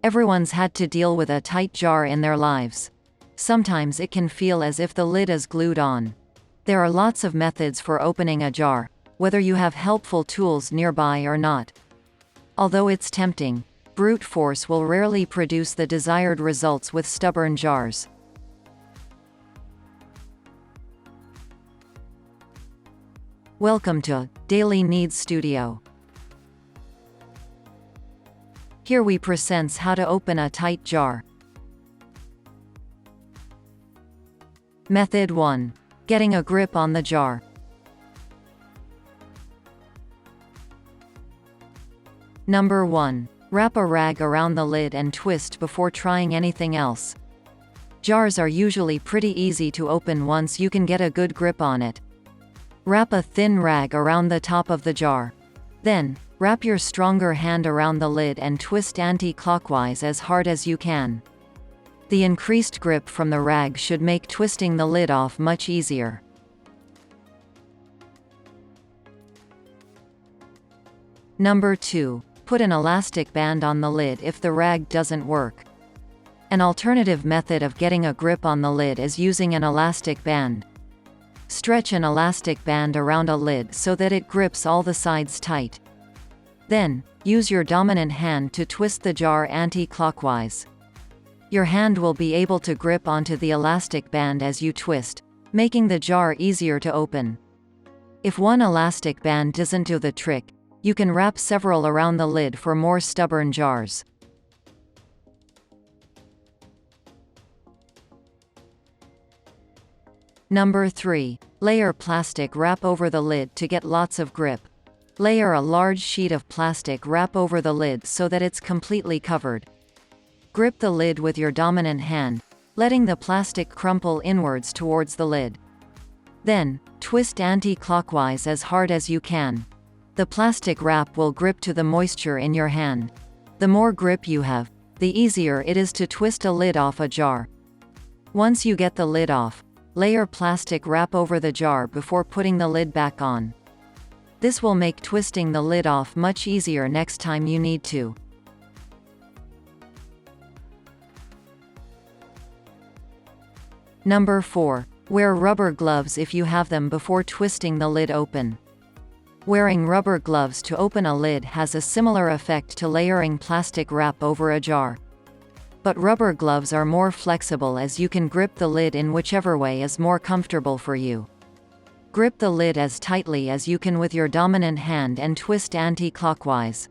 Everyone's had to deal with a tight jar in their lives. Sometimes it can feel as if the lid is glued on. There are lots of methods for opening a jar, whether you have helpful tools nearby or not. Although it's tempting, brute force will rarely produce the desired results with stubborn jars. Welcome to Daily Needs Studio. Here we presents how to open a tight jar. Method 1. Getting a grip on the jar. Number 1. Wrap a rag around the lid and twist before trying anything else. Jars are usually pretty easy to open once you can get a good grip on it. Wrap a thin rag around the top of the jar. Then, wrap your stronger hand around the lid and twist anti-clockwise as hard as you can. The increased grip from the rag should make twisting the lid off much easier. Number 2. Put an elastic band on the lid if the rag doesn't work. An alternative method of getting a grip on the lid is using an elastic band. Stretch an elastic band around a lid so that it grips all the sides tight. Then, use your dominant hand to twist the jar anti-clockwise. Your hand will be able to grip onto the elastic band as you twist, making the jar easier to open. If one elastic band doesn't do the trick, you can wrap several around the lid for more stubborn jars. Number 3. Layer plastic wrap over the lid to get lots of grip. Layer a large sheet of plastic wrap over the lid so that it's completely covered. Grip the lid with your dominant hand, letting the plastic crumple inwards towards the lid. Then, twist anti-clockwise as hard as you can. The plastic wrap will grip to the moisture in your hand. The more grip you have, the easier it is to twist a lid off a jar. Once you get the lid off, layer plastic wrap over the jar before putting the lid back on. This will make twisting the lid off much easier next time you need to. Number 4. Wear rubber gloves if you have them before twisting the lid open. Wearing rubber gloves to open a lid has a similar effect to layering plastic wrap over a jar. But rubber gloves are more flexible as you can grip the lid in whichever way is more comfortable for you. Grip the lid as tightly as you can with your dominant hand and twist anti-clockwise.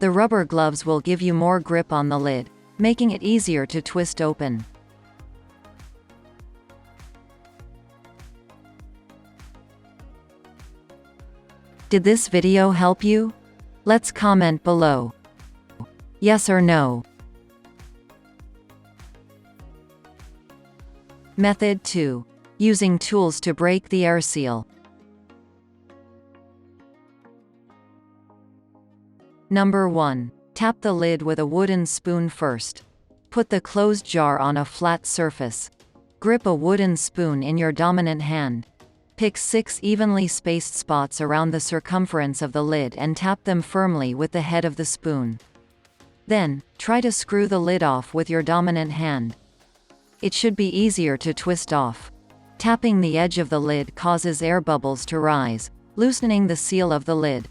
The rubber gloves will give you more grip on the lid, making it easier to twist open. Did this video help you? Let's comment below. Yes or no? Method 2. Using tools to break the air seal. Number 1. Tap the lid with a wooden spoon first. Put the closed jar on a flat surface. Grip a wooden spoon in your dominant hand. Pick 6 evenly spaced spots around the circumference of the lid and tap them firmly with the head of the spoon. Then, try to screw the lid off with your dominant hand. It should be easier to twist off. Tapping the edge of the lid causes air bubbles to rise, loosening the seal of the lid.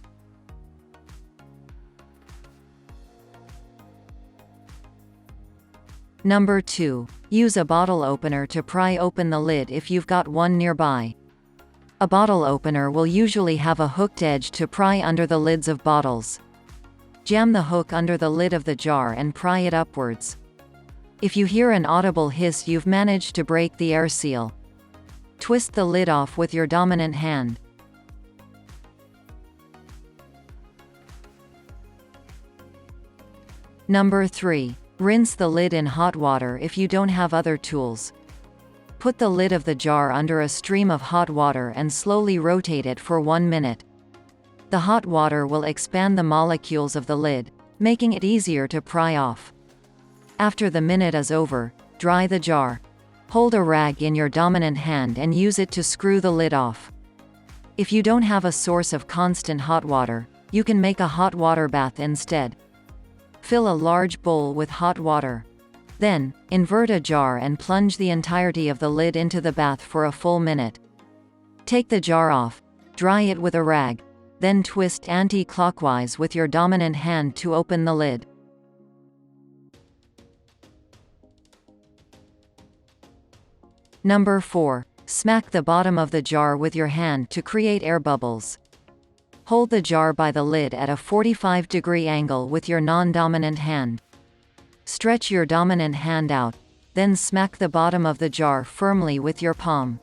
Number 2. Use a bottle opener to pry open the lid if you've got one nearby. A bottle opener will usually have a hooked edge to pry under the lids of bottles. Jam the hook under the lid of the jar and pry it upwards. If you hear an audible hiss, you've managed to break the air seal. Twist the lid off with your dominant hand. Number 3. Rinse the lid in hot water if you don't have other tools. Put the lid of the jar under a stream of hot water and slowly rotate it for 1 minute. The hot water will expand the molecules of the lid, making it easier to pry off. After the minute is over, dry the jar. Hold a rag in your dominant hand and use it to screw the lid off. If you don't have a source of constant hot water, you can make a hot water bath instead. Fill a large bowl with hot water. Then, invert a jar and plunge the entirety of the lid into the bath for a full minute. Take the jar off, dry it with a rag, then twist anti-clockwise with your dominant hand to open the lid. Number 4. Smack the bottom of the jar with your hand to create air bubbles. Hold the jar by the lid at a 45-degree angle with your non-dominant hand. Stretch your dominant hand out, then smack the bottom of the jar firmly with your palm.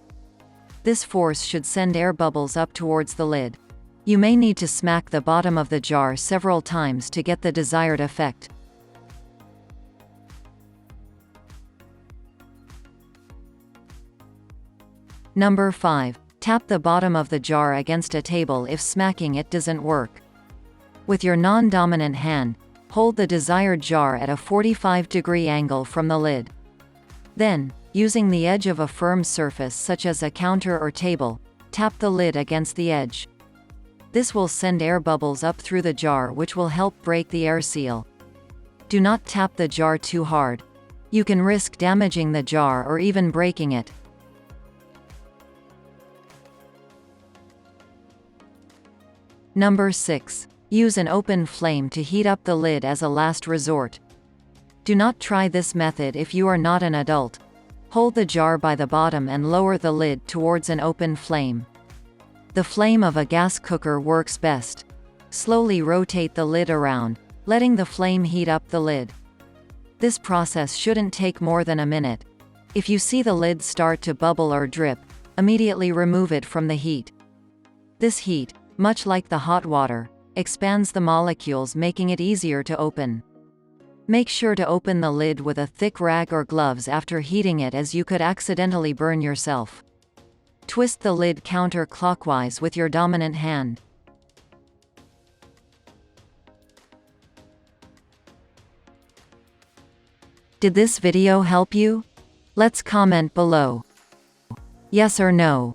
This force should send air bubbles up towards the lid. You may need to smack the bottom of the jar several times to get the desired effect. Number 5. Tap the bottom of the jar against a table if smacking it doesn't work. With your non-dominant hand, hold the desired jar at a 45-degree angle from the lid. Then, using the edge of a firm surface such as a counter or table, tap the lid against the edge. This will send air bubbles up through the jar, which will help break the air seal. Do not tap the jar too hard. You can risk damaging the jar or even breaking it. Number 6. Use an open flame to heat up the lid as a last resort. Do not try this method if you are not an adult. Hold the jar by the bottom and lower the lid towards an open flame. The flame of a gas cooker works best. Slowly rotate the lid around, letting the flame heat up the lid. This process shouldn't take more than a minute. If you see the lid start to bubble or drip, immediately remove it from the heat. This heat, much like the hot water, expands the molecules, making it easier to open. Make sure to open the lid with a thick rag or gloves after heating it, as you could accidentally burn yourself. Twist the lid counterclockwise with your dominant hand. Did this video help you? Let's comment below. Yes or no.